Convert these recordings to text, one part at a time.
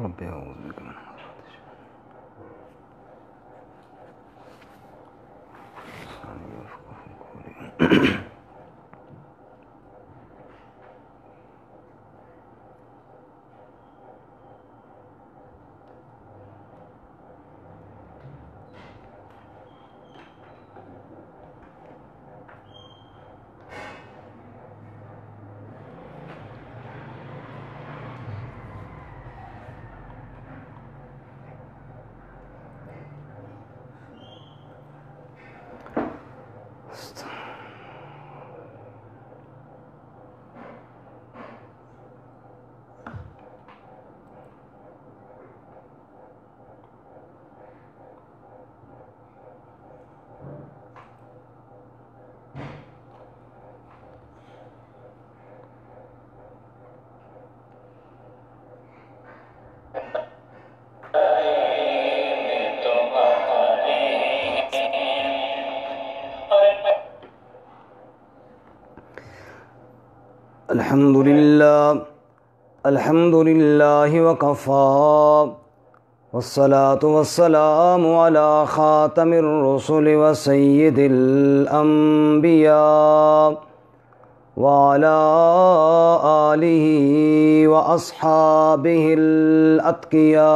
رب اعوذ بک من الحمد للہ وکفا والصلاة والسلام علی خاتم الرسل وسید الانبیاء وعلی آلہ واصحابہ الاتقیاء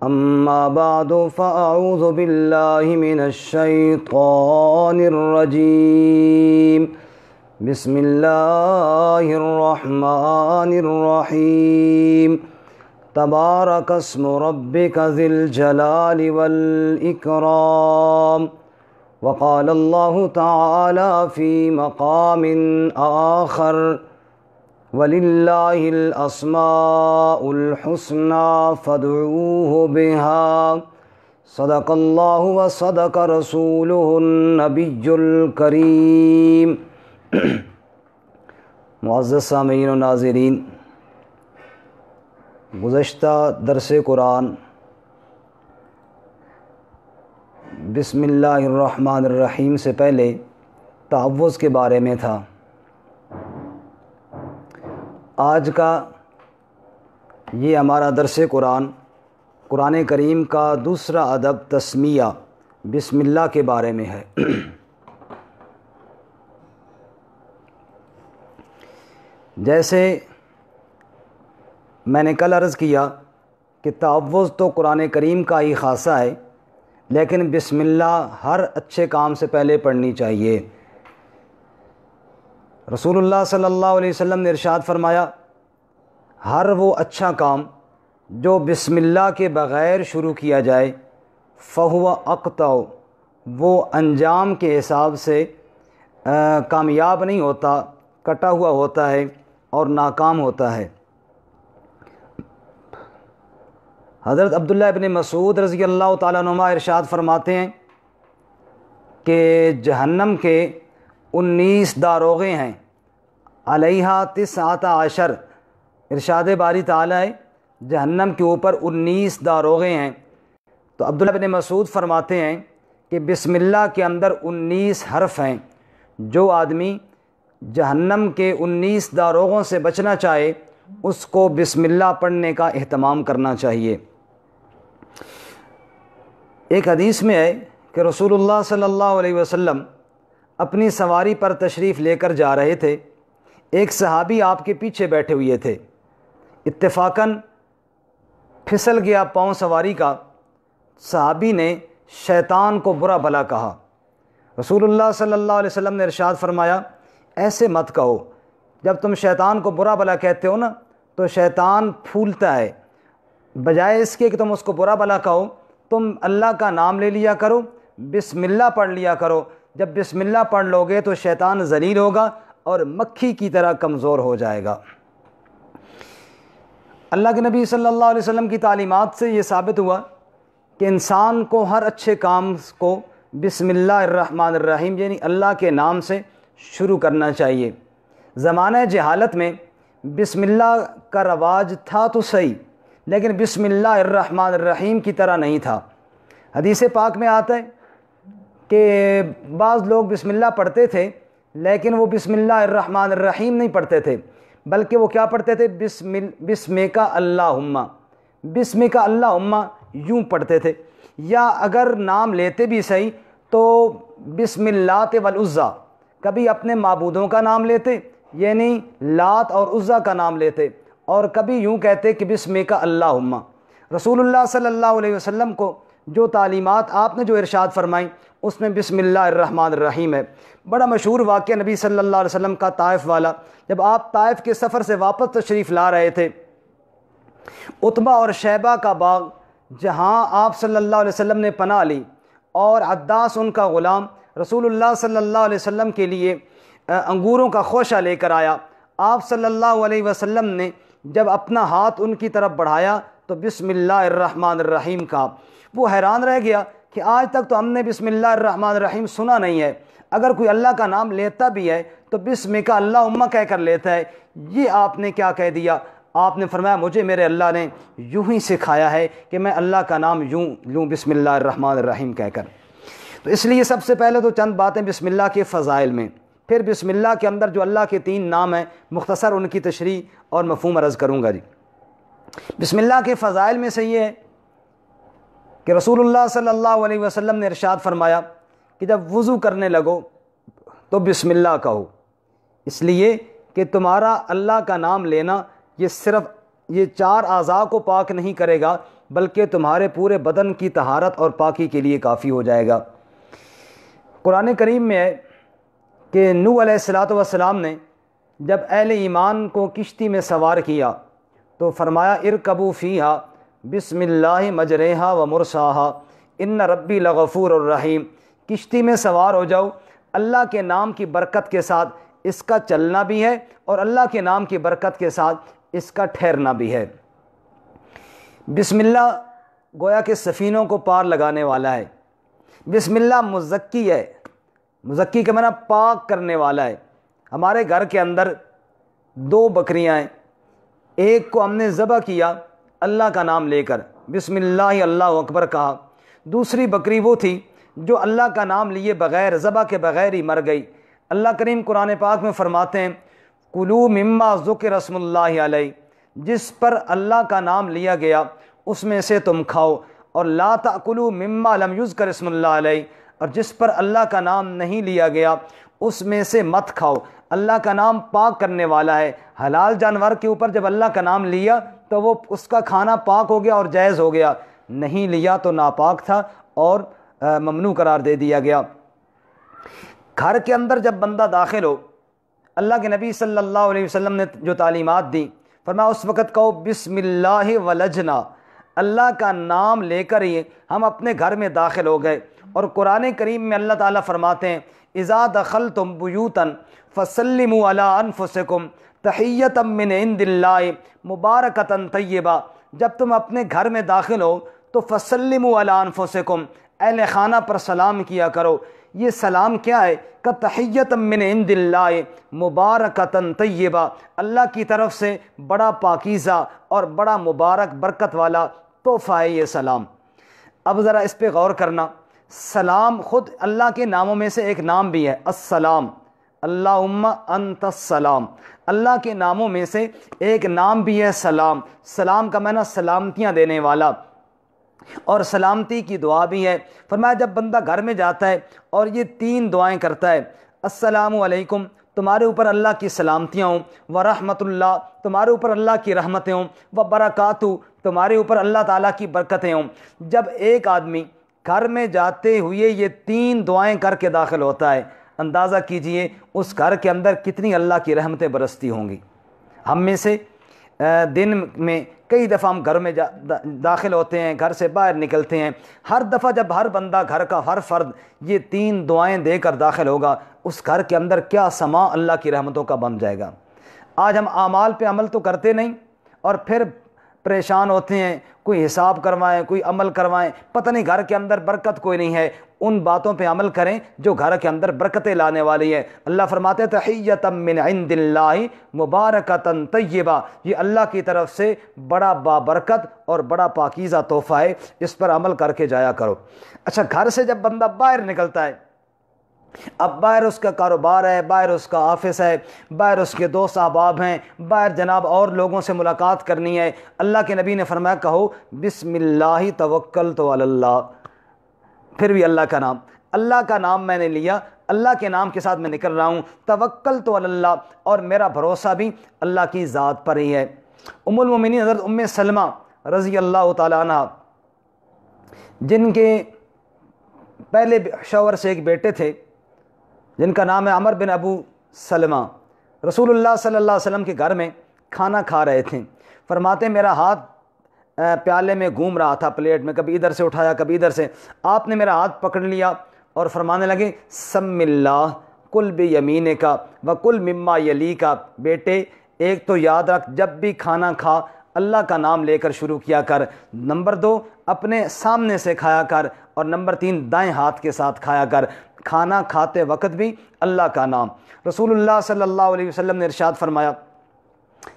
اما بعد فاعوذ باللہ من الشیطان الرجیم بسم اللہ الرحمن الرحیم تبارک اسم ربک ذی الجلال والاکرام وقال اللہ تعالی فی مقام آخر وللہ الاسماء الحسنى فادعوه بها صدق اللہ وصدق رسولہ النبی الکریم۔ معزز سامعین و ناظرین، گزشتہ درس قرآن بسم اللہ الرحمن الرحیم سے پہلے تعوذ کے بارے میں تھا۔ آج کا یہ ہمارا درس قرآن قرآن کریم کا دوسرا ادب تسمیہ بسم اللہ کے بارے میں ہے۔ جیسے میں نے کل عرض کیا کہ تعوذ تو قرآن کریم کا ہی خاصہ ہے، لیکن بسم اللہ ہر اچھے کام سے پہلے پڑھنی چاہیے۔ رسول اللہ صلی اللہ علیہ وسلم نے ارشاد فرمایا، ہر وہ اچھا کام جو بسم اللہ کے بغیر شروع کیا جائے فہو اقطع، وہ انجام کے حساب سے کامیاب نہیں ہوتا، کٹا ہوا ہوتا ہے اور ناکام ہوتا ہے۔ حضرت عبداللہ ابن مسعود رضی اللہ تعالیٰ عنہ ارشاد فرماتے ہیں کہ جہنم کے 19 داروغے ہیں، علیہا 19، ارشاد باری تعالیٰ ہے جہنم کے اوپر 19 داروغے ہیں۔ تو عبداللہ ابن مسعود فرماتے ہیں کہ بسم اللہ کے اندر 19 حرف ہیں۔ جو آدمی جہنم کے 19 داروغوں سے بچنا چاہے اس کو بسم اللہ پڑھنے کا اہتمام کرنا چاہیے۔ ایک حدیث میں ہے کہ رسول اللہ صلی اللہ علیہ وسلم اپنی سواری پر تشریف لے کر جا رہے تھے، ایک صحابی آپ کے پیچھے بیٹھے ہوئے تھے، اتفاقاً پھسل گیا پاؤں سواری کا۔ صحابی نے شیطان کو برا بھلا کہا۔ رسول اللہ صلی اللہ علیہ وسلم نے ارشاد فرمایا، ایسے مت کہو، جب تم شیطان کو برا بھلا کہتے ہو نا تو شیطان پھولتا ہے، بجائے اس کے کہ تم اس کو برا بھلا کہو تم اللہ کا نام لے لیا کرو، بسم اللہ پڑھ لیا کرو۔ جب بسم اللہ پڑھ لو گے تو شیطان ذلیل ہوگا اور مکھی کی طرح کمزور ہو جائے گا۔ اللہ کے نبی صلی اللہ علیہ وسلم کی تعلیمات سے یہ ثابت ہوا کہ انسان کو ہر اچھے کام کو بسم اللہ الرحمن الرحیم یعنی اللہ کے نام سے شروع کرنا چاہیے۔ زمانہ جہالت میں بسم اللہ کا رواج تھا تو صحیح، لیکن بسم اللہ الرحمن الرحیم کی طرح نہیں تھا۔ حدیث پاک میں آتا ہے کہ بعض لوگ بسم اللہ پڑھتے تھے لیکن وہ بسم اللہ الرحمن الرحیم نہیں پڑھتے تھے، بلکہ وہ کیا پڑھتے تھے؟ بسمک اللہم، بسمک اللہم یوں پڑھتے تھے، یا اگر نام لیتے بھی صحیح تو بسم اللات والعزیٰ، کبھی اپنے معبودوں کا نام لیتے یعنی لات اور عزیٰ کا نام لیتے، اور کبھی یوں کہتے کہ بسمک اللہم۔ رسول اللہ صلی اللہ علیہ وسلم کو جو تعلیمات آپ نے جو ارشاد فرمائیں اس میں بسم اللہ الرحمن الرحیم ہے۔ بڑا مشہور واقعہ نبی صلی اللہ علیہ وسلم کا طائف والا، جب آپ طائف کے سفر سے واپس تشریف لا رہے تھے، عتبہ اور شیبہ کا باغ جہاں آپ صلی اللہ علیہ وسلم نے پناہ لی، اور عداس ان کا غلام رسول اللہ صلی اللہ علیہ وسلم کے لیے انگوروں کا خوشہ لے کر آیا۔ آپ صلی اللہ علیہ وسلم نے جب اپنا ہاتھ ان کی طرف بڑھایا تو بسم اللہ الرحمن الرحیم کہا۔ وہ حیران رہ گیا کہ آج تک تو ہم نے بسم اللہ الرحمن الرحیم سنا نہیں ہے، اگر کوئی اللہ کا نام لیتا بھی ہے تو بسمک اللہم کہہ کر لیتا ہے، یہ آپ نے کیا کہہ دیا؟ آپ نے فرمایا مجھے میرے اللہ نے یوں ہی سکھایا ہے کہ میں اللہ کا نام یوں لوں بسم اللہ الرحمن الرحیم کہہ کر۔ تو اس لیے سب سے پہلے تو چند باتیں بسم اللہ کے فضائل میں، پھر بسم اللہ کے اندر جو اللہ کے 3 نام ہیں مختصر ان کی تشریح اور مفہوم عرض کروں گا۔ بسم اللہ کے فضائل میں سے یہ ہے کہ رسول اللہ صلی اللہ علیہ وسلم نے ارشاد فرمایا کہ جب وضو کرنے لگو تو بسم اللہ کہو، اس لیے کہ تمہارا اللہ کا نام لینا یہ صرف یہ 4 اعضاء کو پاک نہیں کرے گا بلکہ تمہارے پورے بدن کی طہارت اور پاکی کے لیے کافی ہو جائے گا۔ قرآن کریم میں ہے کہ نوح علیہ السلام نے جب اہل ایمان کو کشتی میں سوار کیا تو فرمایا ارکبوا فیہا بسم اللہ مجریہا و مرساہا ان ربی لغفور الرحیم، کشتی میں سوار ہو جاؤ، اللہ کے نام کی برکت کے ساتھ اس کا چلنا بھی ہے اور اللہ کے نام کی برکت کے ساتھ اس کا ٹھہرنا بھی ہے۔ بسم اللہ گویا کہ سفینوں کو پار لگانے والا ہے۔ بسم اللہ مزکی ہے، مزکی کا معنی پاک کرنے والا ہے۔ ہمارے گھر کے اندر 2 بکریاں ہیں، ایک کو ہم نے ذبح کیا اللہ کا نام لے کر بسم اللہ اللہ اکبر کہا، دوسری بکری وہ تھی جو اللہ کا نام لیے بغیر ذبح کے بغیر ہی مر گئی۔ اللہ کریم قرآن پاک میں فرماتے ہیں کلوا مما ذکر اسم اللہ علیہ، جس پر اللہ کا نام لیا گیا اس میں سے تم کھاؤ، اور لا تأکلوا مما لم یذکر اسم اللہ علیہ، اور جس پر اللہ کا نام نہیں لیا گیا اس میں سے مت کھاؤ۔ اللہ کا نام پاک کرنے والا ہے۔ حلال جانور کے اوپر جب اللہ کا نام لیا تو وہ اس کا کھانا پاک ہو گیا اور جائز ہو گیا، نہیں لیا تو ناپاک تھا اور ممنوع قرار دے دیا گیا۔ گھر کے اندر جب بندہ داخل ہو، اللہ کے نبی صلی اللہ علیہ وسلم نے جو تعلیمات دی، فرمایا اس وقت کہو بسم اللہ ولجنا، اللہ کا نام لے کر ہی ہم اپنے گھر میں داخل ہو گئے۔ اور قرآن کریم میں اللہ تعالیٰ فرماتے ہیں اذا دخلتم بیوتا فسلموا علی انفسکم تحیۃ من عند اللہ مبارکۃ طیبہ، جب تم اپنے گھر میں داخل ہو تو فسلموا علی انفسکم، اہل خانہ پر سلام کیا کرو۔ یہ سلام کیا ہے؟ کہ تحیۃ من عند اللہ مبارکۃ طیبہ، اللہ کی طرف سے بڑا پاکیزہ اور بڑا مبارک برکت والا تحفہ ہے یہ سلام۔ اب ذرا اس پہ غور کرنا، سلام خود اللہ کے ناموں میں سے ایک نام بھی ہے السلام، اللہم انت السلام، اللہ کے ناموں میں سے ایک نام بھی ہے سلام۔ سلام کا معنی سلامتیاں دینے والا، اور سلامتی کی دعا بھی ہے۔ فرمایا جب بندہ گھر میں جاتا ہے اور یہ 3 دعائیں کرتا ہے، السلام علیکم تمہارے اوپر اللہ کی سلامتیاں ہوں، ورحمۃ اللہ تمہارے اوپر اللہ کی رحمتیں ہوں، وبرکاتہ تمہارے اوپر اللہ تعالیٰ کی برکتیں ہوں۔ جب ایک آدمی گھر میں جاتے ہوئے یہ 3 دعائیں کر کے داخل ہوتا ہے، اندازہ کیجئے اس گھر کے اندر کتنی اللہ کی رحمتیں برستی ہوں گی۔ ہم میں سے دن میں کئی دفعہ ہم گھر میں داخل ہوتے ہیں، گھر سے باہر نکلتے ہیں، ہر دفعہ جب ہر بندہ گھر کا ہر فرد یہ 3 دعائیں دے کر داخل ہوگا، اس گھر کے اندر کیا سما اللہ کی رحمتوں کا بن جائے گا۔ آج ہم اعمال پہ عمل تو کرتے نہیں، اور پھر پریشان ہوتے ہیں، کوئی حساب کروائیں، کوئی عمل کروائیں، پتہ نہیں گھر کے اندر برکت کوئی نہیں ہے، ان باتوں پہ عمل کریں جو گھر کے اندر برکتیں لانے والی ہیں۔ اللہ فرماتے ہیں تحیۃ من عند اللہ مبارکۃ طیبہ، یہ اللہ کی طرف سے بڑا بابرکت اور بڑا پاکیزہ تحفہ ہے، اس پر عمل کر کے جایا کرو۔ اچھا، گھر سے جب بندہ باہر نکلتا ہے، اب باہر اس کا کاروبار ہے، باہر اس کا آفس ہے، باہر اس کے دوست احباب ہیں، باہر جناب اور لوگوں سے ملاقات کرنی ہے، اللہ کے نبی نے فرمایا کہو بسم اللہ توکلت علی اللہ، پھر بھی اللہ کا نام میں نے لیا، اللہ کے نام کے ساتھ میں نکل رہا ہوں، توکلت علی اللہ، اور میرا بھروسہ بھی اللہ کی ذات پر ہی ہے۔ ام المومنین حضرت ام سلمہ رضی اللہ تعالی عنہ، جن کے پہلے شوہر سے ایک بیٹے تھے جن کا نام ہے عمر بن ابو سلمہ، رسول اللہ صلی اللہ علیہ وسلم کے گھر میں کھانا کھا رہے تھے، فرماتے ہیں میرا ہاتھ پیالے میں گھوم رہا تھا، پلیٹ میں کبھی ادھر سے اٹھایا کبھی ادھر سے، آپ نے میرا ہاتھ پکڑ لیا اور فرمانے لگے سم اللہ کل بیمینک وکل مما یلیک، بیٹے ایک تو یاد رکھ جب بھی کھانا کھا اللہ کا نام لے کر شروع کیا کر، نمبر 2 اپنے سامنے سے کھایا کر، اور نمبر 3 دائیں ہاتھ کے ساتھ کھایا کر، کھانا کھاتے وقت بھی اللہ کا نام۔ رسول اللہ صلی اللہ علیہ وسلم نے ارشاد فرمایا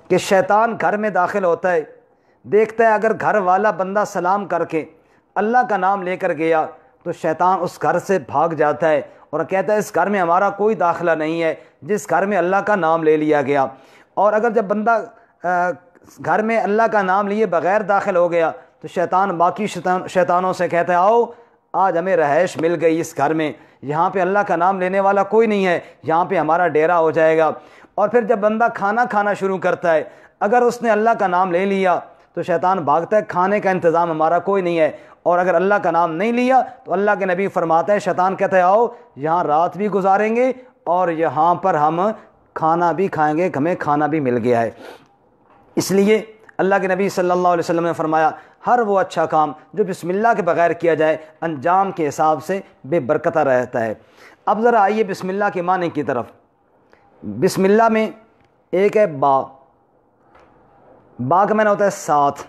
کہ شیطان گھر میں داخل ہوتا ہے، دیکھتا ہے اگر گھر والا بندہ سلام کر کے اللہ کا نام لے کر گیا تو شیطان اس گھر سے بھاگ جاتا ہے اور کہتا ہے اس گھر میں ہمارا کوئی داخلہ نہیں ہے جس گھر میں اللہ کا نام لے لیا گیا، اور اگر جب بندہ گھر میں اللہ کا نام لیے بغیر داخل ہو گیا تو شیطان باقی شیطانوں سے کہتا ہے آؤ آج ہمیں رہائش مل گئی اس گھر میں، یہاں پہ اللہ کا نام لینے والا کوئی نہیں ہے، یہاں پہ ہمارا ڈیرا ہو جائے گا۔ اور پھر جب بندہ کھانا کھانا شروع کرتا ہے، اگر اس نے اللہ کا نام لے لیا تو شیطان بھاگتا ہے کھانے کا انتظام ہمارا کوئی نہیں ہے، اور اگر اللہ کا نام نہیں لیا تو اللہ کے نبی فرماتے ہیں شیطان کہتا ہے آؤ یہاں رات بھی گزاریں گے اور یہاں پر ہم کھانا بھی کھائیں گے، ہمیں کھانا بھی مل گیا ہے۔ اس لیے اللہ کے نبی صلی اللہ علیہ وسلم نے فرمایا ہر وہ اچھا کام جو بسم اللہ کے بغیر کیا جائے انجام کے حساب سے بے برکتہ رہتا ہے۔ اب ذرا آئیے بسم اللہ کے معنی کی طرف۔ بسم اللہ میں ایک ہے با کا معنی ہوتا ہے ساتھ،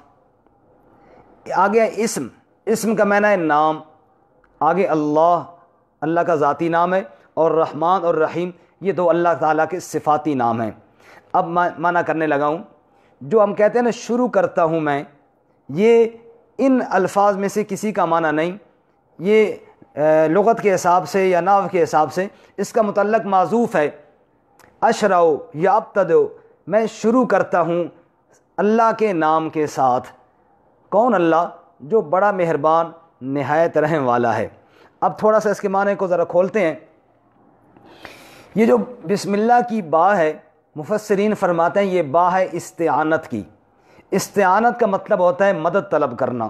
آگے ہے اسم کا معنی ہے نام، آگے اللہ کا ذاتی نام ہے، اور رحمان اور رحیم یہ 2 اللہ تعالیٰ کے صفاتی نام ہیں۔ اب معنی کرنے لگا ہوں، جو ہم کہتے ہیں نا شروع کرتا ہوں میں، یہ ان الفاظ میں سے کسی کا معنی نہیں، یہ لغت کے حساب سے یا نحو کے حساب سے اس کا متعلق معذوف ہے، اشرع یا ابتدئ، میں شروع کرتا ہوں اللہ کے نام کے ساتھ۔ کون اللہ؟ جو بڑا مہربان نہایت رحم والا ہے۔ اب تھوڑا سا اس کے معنی کو ذرا کھولتے ہیں۔ یہ جو بسم اللہ کی با ہے، مفسرین فرماتے ہیں یہ با ہے استعانت کی۔ استعانت کا مطلب ہوتا ہے مدد طلب کرنا،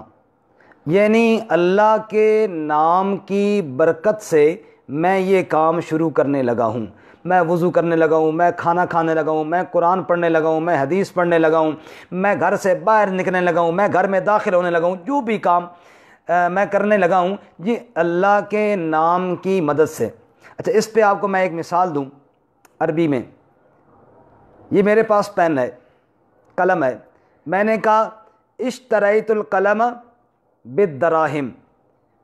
یعنی اللہ کے نام کی برکت سے میں یہ کام شروع کرنے لگا ہوں، میں وضو کرنے لگا ہوں، میں کھانا کھانے لگا ہوں، میں قرآن پڑھنے لگا ہوں، میں حدیث پڑھنے لگا ہوں، میں گھر سے باہر نکلنے لگا ہوں، میں گھر میں داخل ہونے لگا ہوں، جو بھی کام میں کرنے لگا ہوں یہ اللہ کے نام کی مدد سے۔ اچھا، اس پہ آپ کو میں ایک مثال دوں عربی میں۔ یہ میرے پاس پین ہے، قلم ہے، میں نے کہا اشتریت القلم بالدراہم،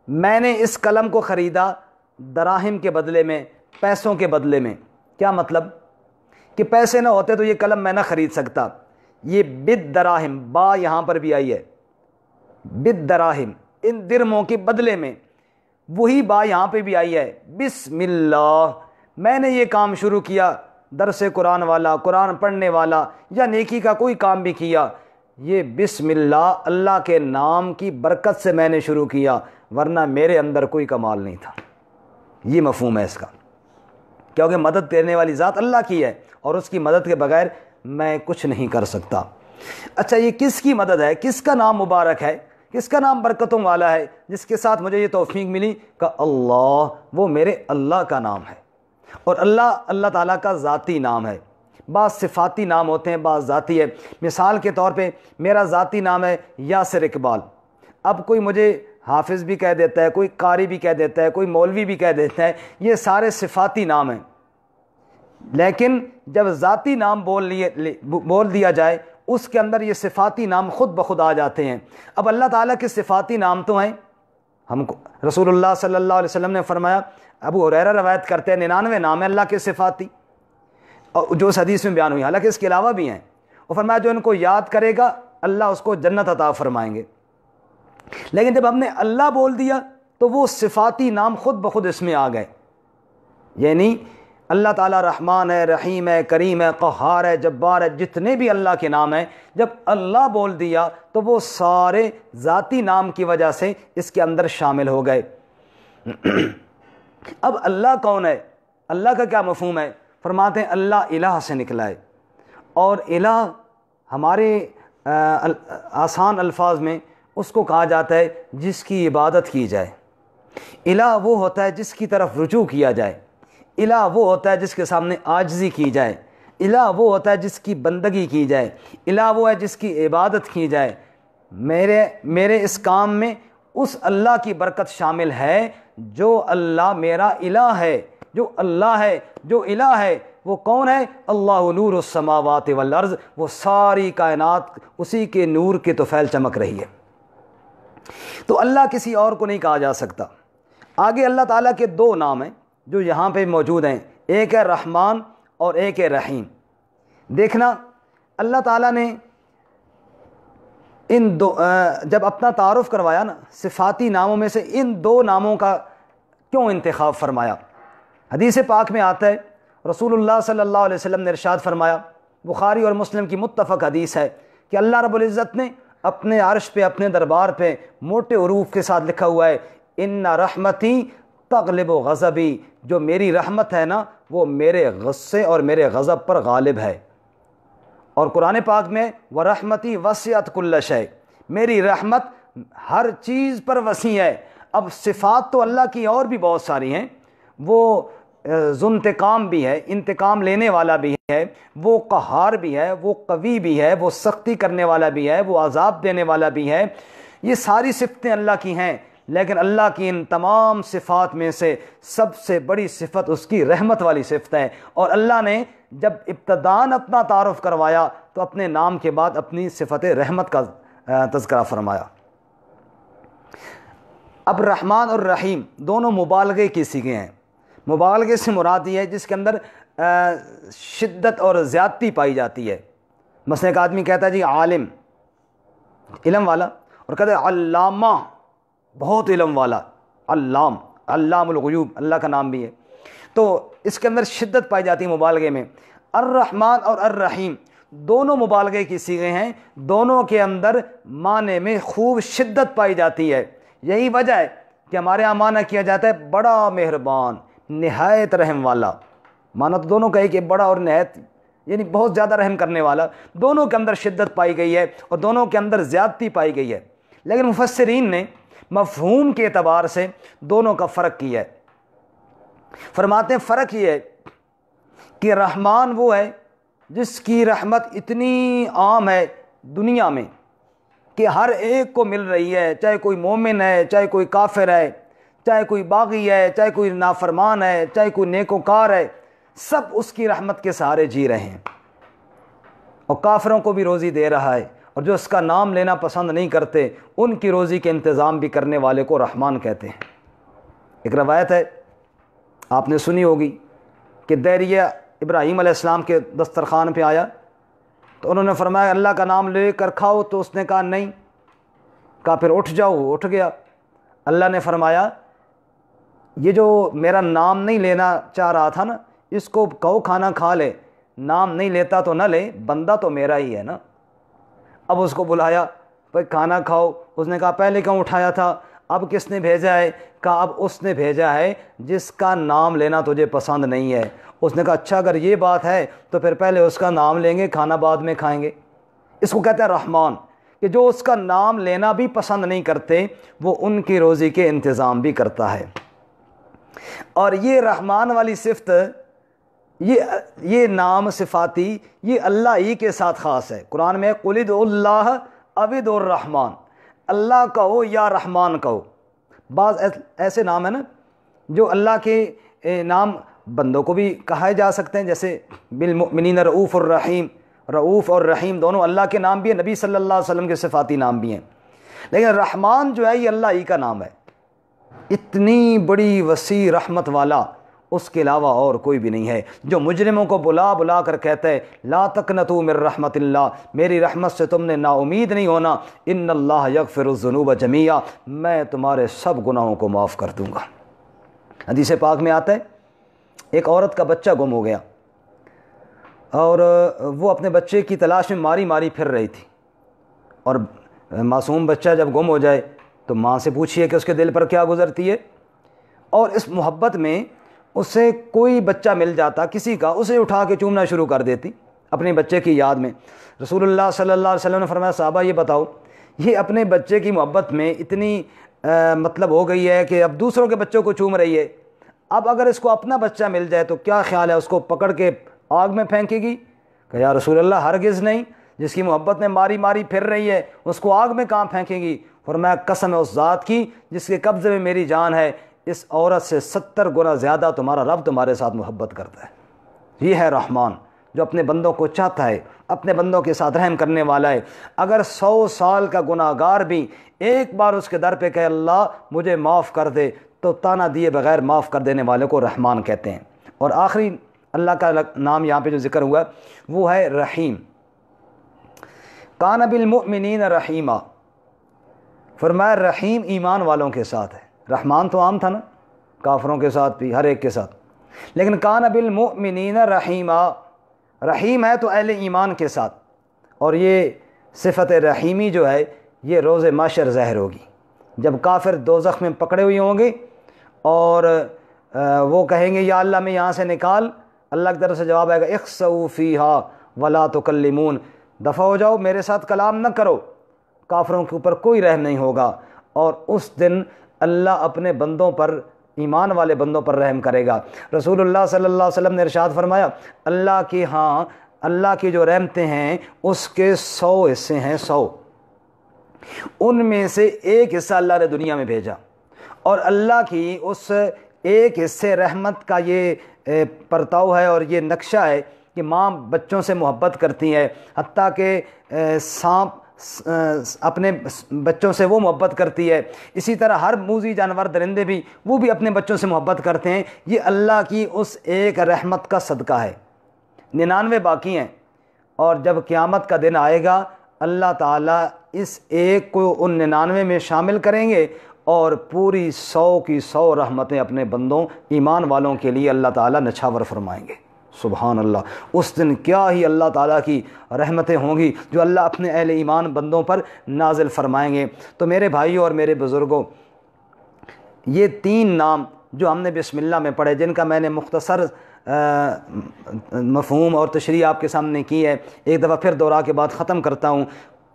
میں نے اس قلم کو خریدا دراہم کے بدلے میں، پیسوں کے بدلے میں۔ کیا مطلب؟ کہ پیسے نہ ہوتے تو یہ قلم میں نہ خرید سکتا۔ یہ بالدراہم، با یہاں پر بھی آئی ہے، بالدراہم، ان درموں کے بدلے میں، وہی با یہاں پہ بھی آئی ہے، بسم اللہ، میں نے یہ کام شروع کیا، درس قرآن والا، قرآن پڑھنے والا یا نیکی کا کوئی کام بھی کیا، یہ بسم اللہ کے نام کی برکت سے میں نے شروع کیا، ورنہ میرے اندر کوئی کمال نہیں تھا۔ یہ مفہوم ہے اس کا، کیونکہ مدد دینے والی ذات اللہ کی ہے اور اس کی مدد کے بغیر میں کچھ نہیں کر سکتا۔ اچھا، یہ کس کی مدد ہے؟ کس کا نام مبارک ہے؟ کس کا نام برکتوں والا ہے جس کے ساتھ مجھے یہ توفیق ملی کہ اللہ، وہ میرے اللہ کا نام ہے، اور اللہ تعالیٰ کا ذاتی نام ہے۔ بعض صفاتی نام ہوتے ہیں، بعض ذاتی ہے۔ مثال کے طور پہ میرا ذاتی نام ہے یاسر اقبال، اب کوئی مجھے حافظ بھی کہہ دیتا ہے، کوئی قاری بھی کہہ دیتا ہے، کوئی مولوی بھی کہہ دیتا ہے، یہ سارے صفاتی نام ہیں، لیکن جب ذاتی نام بول دیا جائے اس کے اندر یہ صفاتی نام خود بخود آ جاتے ہیں۔ اب اللہ تعالیٰ کے صفاتی نام تو ہیں، ہم کو رسول اللہ صلی اللہ علیہ وسلم نے فرمایا، ابو ہریرہ روایت کرتے ہیں 99 نام ہے اللہ کے صفاتی، اور جو اس حدیث میں بیان ہوئی، حالانکہ اس کے علاوہ بھی ہیں۔ وہ فرمایا جو ان کو یاد کرے گا اللہ اس کو جنت عطا فرمائیں گے۔ لیکن جب ہم نے اللہ بول دیا تو وہ صفاتی نام خود بخود اس میں آ گئے، یعنی اللہ تعالیٰ رحمان ہے، رحیم ہے، کریم ہے، قہار ہے، جبار ہے، جتنے بھی اللہ کے نام ہیں جب اللہ بول دیا تو وہ سارے ذاتی نام کی وجہ سے اس کے اندر شامل ہو گئے۔ اب اللہ کون ہے؟ اللہ کا کیا مفہوم ہے؟ فرماتے ہیں اللہ الہ سے نکلا ہے، اور الہ ہمارے آسان الفاظ میں اس کو کہا جاتا ہے جس کی عبادت کی جائے۔ الہ وہ ہوتا ہے جس کی طرف رجوع کیا جائے، الہ وہ ہوتا ہے جس کے سامنے عاجزی کی جائے، الہ وہ ہوتا ہے جس کی بندگی کی جائے، الہ وہ ہے جس کی عبادت کی جائے۔ میرے اس کام میں اس اللہ کی برکت شامل ہے جو اللہ میرا الہ ہے، جو اللہ ہے، جو الہ ہے وہ کون ہے؟ اللہ نور السماوات والارض، وہ ساری کائنات اسی کے نور کے طفیل چمک رہی ہے۔ تو اللہ کسی اور کو نہیں کہا جا سکتا۔ آگے اللہ تعالیٰ کے دو نام ہیں جو یہاں پہ موجود ہیں، ایک ہے رحمان اور ایک ہے رحیم۔ دیکھنا اللہ تعالیٰ نے ان دو جب اپنا تعارف کروایا نا صفاتی ناموں میں سے ان دو ناموں کا کیوں انتخاب فرمایا؟ حدیث پاک میں آتا ہے رسول اللہ صلی اللہ علیہ وسلم نے ارشاد فرمایا، بخاری اور مسلم کی متفق حدیث ہے کہ اللہ رب العزت نے اپنے عرش پہ، اپنے دربار پہ موٹے حروف کے ساتھ لکھا ہوا ہے ان رحمتی تغلب غضبی، جو میری رحمت ہے نا وہ میرے غصے اور میرے غضب پر غالب ہے۔ اور قرآن پاک میں وَرَحْمَتِي وَسِعَتْ كُلَّ شَيْءٍ، میری رحمت ہر چیز پر وسیع ہے۔ اب صفات تو اللہ کی اور بھی بہت ساری ہیں، وہ ذو انتقام بھی ہے، انتقام لینے والا بھی ہے، وہ قہار بھی ہے، وہ قوی بھی ہے، وہ سختی کرنے والا بھی ہے، وہ عذاب دینے والا بھی ہے۔ یہ ساری صفتیں اللہ کی ہیں، لیکن اللہ کی ان تمام صفات میں سے سب سے بڑی صفت اس کی رحمت والی صفت ہے۔ اور اللہ نے جب ابتداءً اپنا تعارف کروایا تو اپنے نام کے بعد اپنی صفت رحمت کا تذکرہ فرمایا۔ اب رحمان اور رحیم دونوں مبالغے کی صیغے ہیں۔ مبالغے سے مراد یہ ہے جس کے اندر شدت اور زیادتی پائی جاتی ہے۔ مثلا ایک آدمی کہتا ہے جی عالم، علم والا، اور کہتا ہے علامہ، بہت علم والا، علام الغیوب اللہ کا نام بھی ہے، تو اس کے اندر شدت پائی جاتی ہے مبالغے میں۔ الرحمن اور الرحیم دونوں مبالغے کی صیغے ہیں، دونوں کے اندر معنی میں خوب شدت پائی جاتی ہے۔ یہی وجہ ہے کہ ہمارے یہاں معنی کیا جاتا ہے بڑا مہربان، نہایت رحم والا۔ معنی تو دونوں کا ہے کہ بڑا اور نہایت، یعنی بہت زیادہ رحم کرنے والا۔ دونوں کے اندر شدت پائی گئی ہے اور دونوں کے اندر زیادتی پائی گئی ہے، لیکن مفسرین نے مفہوم کے اعتبار سے دونوں کا فرق کیا ہے۔ فرماتے ہیں فرق یہ ہے کہ رحمان وہ ہے جس کی رحمت اتنی عام ہے دنیا میں کہ ہر ایک کو مل رہی ہے، چاہے کوئی مومن ہے، چاہے کوئی کافر ہے، چاہے کوئی باغی ہے، چاہے کوئی نافرمان ہے، چاہے کوئی نیکوکار ہے، سب اس کی رحمت کے سہارے جی رہے ہیں، اور کافروں کو بھی روزی دے رہا ہے، اور جو اس کا نام لینا پسند نہیں کرتے ان کی روزی کے انتظام بھی کرنے والے کو رحمان کہتے ہیں۔ ایک روایت ہے آپ نے سنی ہوگی کہ دہریہ ابراہیم علیہ السلام کے دسترخوان پہ آیا تو انہوں نے فرمایا اللہ کا نام لے کر کھاؤ، تو اس نے کہا نہیں، کہا پھر اٹھ جاؤ، اٹھ گیا۔ اللہ نے فرمایا یہ جو میرا نام نہیں لینا چاہ رہا تھا نا، اس کو کہو کھانا کھا لے، نام نہیں لیتا تو نہ لے، بندہ تو میرا ہی ہے نا۔ اب اس کو بلایا، بھائی کھانا کھاؤ، اس نے کہا پہلے کیوں اٹھایا تھا؟ اب کس نے بھیجا ہے؟ کہا اب اس نے بھیجا ہے جس کا نام لینا تجھے پسند نہیں ہے۔ اس نے کہا اچھا اگر یہ بات ہے تو پھر پہلے اس کا نام لیں گے، کھانا بعد میں کھائیں گے۔ اس کو کہتے ہیں رحمان، کہ جو اس کا نام لینا بھی پسند نہیں کرتے وہ ان کی روزی کے انتظام بھی کرتا ہے۔ اور یہ رحمان والی صفت، یہ نام صفاتی، یہ اللہ ہی کے ساتھ خاص ہے۔ قرآن میں قل ادعوا اللہ او ادعوا الرحمن، اللہ کہو یا رحمان کہو۔ بعض ایسے نام ہیں نا جو اللہ کے نام بندوں کو بھی کہائے جا سکتے ہیں، جیسے بالمؤمنین رؤوف الرحیم، رعوف اور رحیم دونوں اللہ کے نام بھی ہیں، نبی صلی اللہ علیہ وسلم کے صفاتی نام بھی ہیں، لیکن رحمان جو ہے یہ اللہ ہی کا نام ہے۔ اتنی بڑی وسیع رحمت والا اس کے علاوہ اور کوئی بھی نہیں ہے، جو مجرموں کو بلا بلا کر کہتا ہے لا تقنطوا من رحمت اللہ، میری رحمت سے تم نے نا امید نہیں ہونا، ان اللہ یغفر الذنوب جميعا، میں تمہارے سب گناہوں کو معاف کر دوں گا۔ حدیث پاک میں آتا ہے ایک عورت کا بچہ گم ہو گیا اور وہ اپنے بچے کی تلاش میں ماری ماری پھر رہی تھی، اور معصوم بچہ جب گم ہو جائے تو ماں سے پوچھیے کہ اس کے دل پر کیا گزرتی ہے، اور اس محبت میں اسے کوئی بچہ مل جاتا کسی کا، اسے اٹھا کے چومنا شروع کر دیتی اپنے بچے کی یاد میں۔ رسول اللہ صلی اللہ علیہ وسلم نے فرمایا صحابہ یہ بتاؤ، یہ اپنے بچے کی محبت میں اتنی مطلب ہو گئی ہے کہ اب دوسروں کے بچوں کو چوم رہی ہے، اب اگر اس کو اپنا بچہ مل جائے تو کیا خیال ہے، اس کو پکڑ کے آگ میں پھینکے گی؟ کہ یا رسول اللہ ہرگز نہیں، جس کی محبت میں ماری ماری پھر رہی ہے اس کو آگ میں کہاں پھینکے گی؟ فرمایا قسم ہے اس ذات کی جس کے قبضے میں میری جان ہے، اس عورت سے 70 گنا زیادہ تمہارا رب تمہارے ساتھ محبت کرتا ہے۔ یہ ہے رحمان جو اپنے بندوں کو چاہتا ہے، اپنے بندوں کے ساتھ رحم کرنے والا ہے۔ اگر 100 سال کا گناہ گار بھی ایک بار اس کے در پہ کہ اللہ مجھے معاف کر دے تو تانا دیے بغیر معاف کر دینے والے کو رحمان کہتے ہیں۔ اور آخری اللہ کا نام یہاں پہ جو ذکر ہوا وہ ہے رحیم۔ کان بالمؤمنین رحیما، فرمایا رحیم ایمان والوں کے ساتھ ہے۔ رحمان تو عام تھا نا، کافروں کے ساتھ بھی، ہر ایک کے ساتھ، لیکن کان بالمؤمنین رحیما، رحیم ہے تو اہل ایمان کے ساتھ، اور یہ صفت رحیمی جو ہے یہ روز محشر ظاہر ہوگی جب کافر دوزخ میں پکڑے ہوئے ہوں گے اور وہ کہیں گے یا اللہ میں یہاں سے نکال، اللہ کی طرف سے جواب آئے گا اخسؤوا فیہا ولا تکلمون، دفع ہو جاؤ میرے ساتھ کلام نہ کرو، کافروں کے اوپر کوئی رحم نہیں ہوگا۔ اور اس دن اللہ اپنے بندوں پر، ایمان والے بندوں پر رحم کرے گا۔ رسول اللہ صلی اللہ علیہ وسلم نے ارشاد فرمایا اللہ کے ہاں اللہ کی جو رحمتیں ہیں اس کے 100 حصے ہیں، 100، ان میں سے ایک حصہ اللہ نے دنیا میں بھیجا، اور اللہ کی اس ایک حصے رحمت کا یہ پرتاؤ ہے اور یہ نقشہ ہے کہ ماں بچوں سے محبت کرتی ہے، حتیٰ کہ سانپ اپنے بچوں سے وہ محبت کرتی ہے، اسی طرح ہر موذی جانور درندے بھی وہ بھی اپنے بچوں سے محبت کرتے ہیں۔ یہ اللہ کی اس ایک رحمت کا صدقہ ہے، 99 باقی ہیں، اور جب قیامت کا دن آئے گا اللہ تعالیٰ اس ایک کو ان 99 میں شامل کریں گے، اور پوری 100 کی 100 رحمتیں اپنے بندوں ایمان والوں کے لیے اللہ تعالیٰ نچھاور فرمائیں گے۔ سبحان اللہ، اس دن کیا ہی اللہ تعالیٰ کی رحمتیں ہوں گی جو اللہ اپنے اہل ایمان بندوں پر نازل فرمائیں گے۔ تو میرے بھائیوں اور میرے بزرگوں، یہ 3 نام جو ہم نے بسم اللہ میں پڑھے، جن کا میں نے مختصر مفہوم اور تشریح آپ کے سامنے کی ہے، ایک دفعہ پھر دوہرا کے بعد ختم کرتا ہوں۔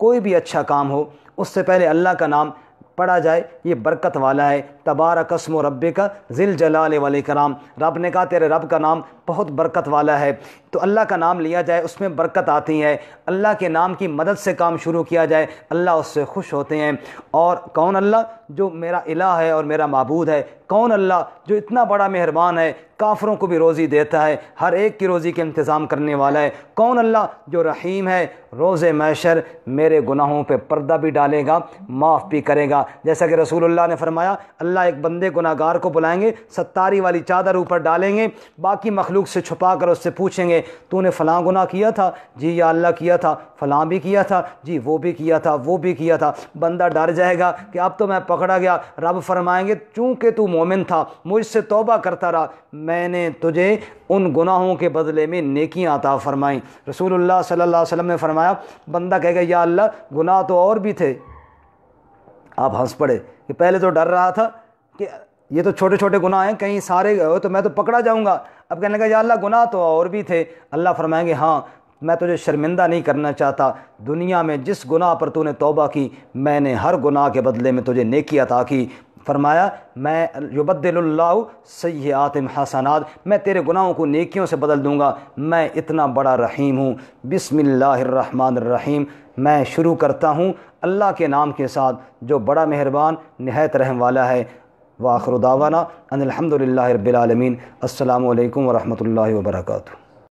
کوئی بھی اچھا کام ہو اس سے پہلے اللہ کا نام پڑھا جائے، یہ برکت والا ہے۔ تبارک اسم ربک ذی الجلال والاکرام، رب نے کہا تیرے رب کا نام بہت برکت والا ہے، تو اللہ کا نام لیا جائے اس میں برکت آتی ہے۔ اللہ کے نام کی مدد سے کام شروع کیا جائے اللہ اس سے خوش ہوتے ہیں۔ اور کون اللہ؟ جو میرا الہ ہے اور میرا معبود ہے۔ کون اللہ؟ جو اتنا بڑا مہربان ہے، کافروں کو بھی روزی دیتا ہے، ہر ایک کی روزی کے انتظام کرنے والا ہے۔ کون اللہ؟ جو رحیم ہے، روز محشر میرے گناہوں پہ پردہ بھی ڈالے گا، معاف بھی کرے گا۔ جیسا کہ رسول اللہ نے فرمایا اللہ ایک بندے گناہ گار کو بلائیں گے، ستاری والی چادر اوپر ڈالیں گے، باقی مخلوق سے چھپا کر اس سے پوچھیں گے تو نے فلاں گناہ کیا تھا؟ جی یا اللہ کیا تھا۔ فلاں بھی کیا تھا؟ جی وہ بھی کیا تھا، وہ بھی کیا تھا۔ بندہ ڈر جائے گا کہ اب تو میں پکڑا گیا۔ رب فرمائیں گے چونکہ تو مومن تھا، مجھ سے توبہ کرتا رہا، میں نے تجھے ان گناہوں کے بدلے میں نیکیاں عطا فرمائیں۔ رسول اللہ صلی اللہ علیہ وسلم نے فرمایا بندہ کہے گا یا اللہ گناہ تو اور بھی تھے۔ آپ ہنس پڑے کہ پہلے تو ڈر رہا تھا کہ یہ تو چھوٹے چھوٹے گناہ ہیں، کہیں سارے ہو تو میں تو پکڑا جاؤں گا، اب کہنے لگا یا اللہ گناہ تو اور بھی تھے۔ اللہ فرمائیں گے ہاں میں تجھے شرمندہ نہیں کرنا چاہتا، دنیا میں جس گناہ پر تو نے توبہ کی میں نے ہر گناہ کے بدلے میں تجھے نیکی عطا کی۔ فرمایا میں یبدل اللہ سیئات حسنات، میں تیرے گناہوں کو نیکیوں سے بدل دوں گا، میں اتنا بڑا رحیم ہوں۔ بسم اللہ الرحمن الرحیم، میں شروع کرتا ہوں اللہ کے نام کے ساتھ جو بڑا مہربان نہایت رحم والا ہے۔ وآخر دعوانا ان الحمد للہ رب العالمین۔ السلام علیکم ورحمۃ اللہ وبرکاتہ۔